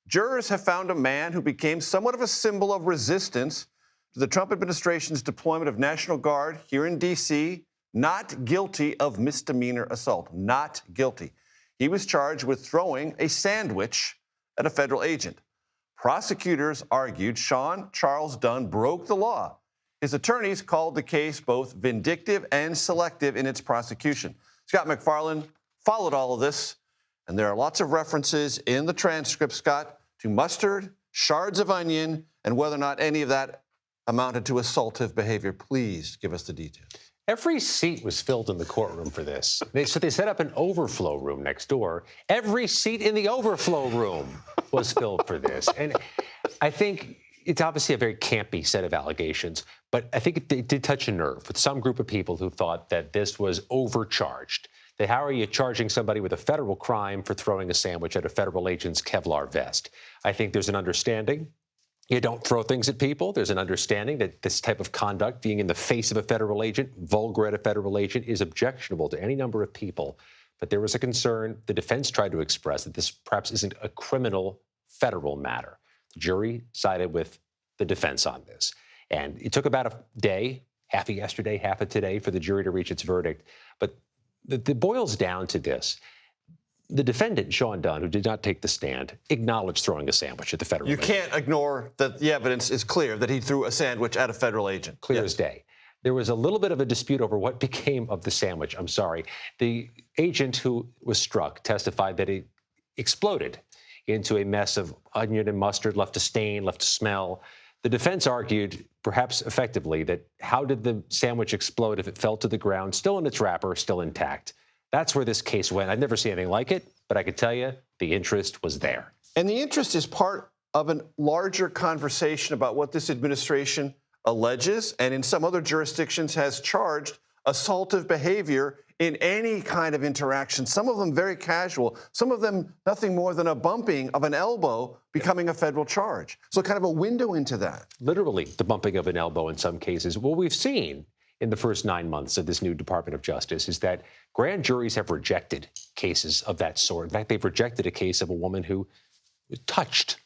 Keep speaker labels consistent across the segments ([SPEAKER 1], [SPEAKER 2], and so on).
[SPEAKER 1] Jurors have found a man who became somewhat of a symbol of resistance to the Trump administration's deployment of National Guard here in D.C. not guilty of misdemeanor assault. Not guilty. He was charged with throwing a sandwich at a federal agent. Prosecutors argued Sean Charles Dunn broke the law. His attorneys called the case both vindictive and selective in its prosecution. Scott MacFarlane followed all of this, and there are lots of references in the transcript, Scott, to mustard, shards of onion, and whether or not any of that amounted to assaultive behavior. Please give us the details.
[SPEAKER 2] Every seat was filled in the courtroom for this. So they set up an overflow room next door. Every seat in the overflow room was filled for this. And I think it's obviously a very campy set of allegations, but I think it did touch a nerve with some group of people who thought that this was overcharged. That how are you charging somebody with a federal crime for throwing a sandwich at a federal agent's Kevlar vest? I think there's an understanding. You don't throw things at people. There's an understanding that this type of conduct, being in the face of a federal agent, vulgar at a federal agent, is objectionable to any number of people. But there was a concern the defense tried to express that this perhaps isn't a criminal federal matter. The jury sided with the defense on this. And it took about a day, half of yesterday, half of today, for the jury to reach its verdict. But it boils down to this. The defendant, Sean Dunn, who did not take the stand, acknowledged throwing a sandwich at the federal agent.
[SPEAKER 1] You can't ignore that the evidence is clear that he threw a sandwich at a federal agent.
[SPEAKER 2] Clear as day. There was a little bit of a dispute over what became of the sandwich. I'm sorry. The agent who was struck testified that it exploded into a mess of onion and mustard, left a stain, left a smell. The defense argued, perhaps effectively, that how did the sandwich explode if it fell to the ground, still in its wrapper, still intact? That's where this case went. I've never seen anything like it, but I could tell you the interest was there.
[SPEAKER 1] And the interest is part of a larger conversation about what this administration alleges and in some other jurisdictions has charged assaultive behavior in any kind of interaction, some of them very casual, some of them nothing more than a bumping of an elbow becoming a federal charge. So kind of a window into that.
[SPEAKER 2] Literally the bumping of an elbow in some cases. What we've seen in the first 9 months of this new Department of Justice is that grand juries have rejected cases of that sort. In fact, they've rejected a case of a woman who touched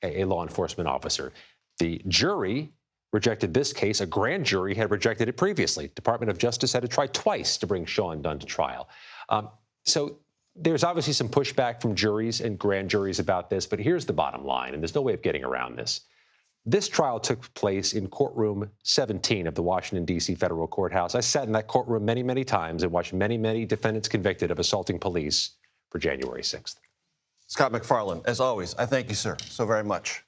[SPEAKER 2] a law enforcement officer. The jury rejected this case. A grand jury had rejected it previously. Department of Justice had to try twice to bring Sean Dunn to trial. So there's obviously some pushback from juries and grand juries about this, but here's the bottom line, and there's no way of getting around this. This trial took place in courtroom 17 of the Washington, D.C. federal courthouse. I sat in that courtroom many, many times and watched many, many defendants convicted of assaulting police for January 6th.
[SPEAKER 1] Scott MacFarlane, as always, I thank you, sir, so very much.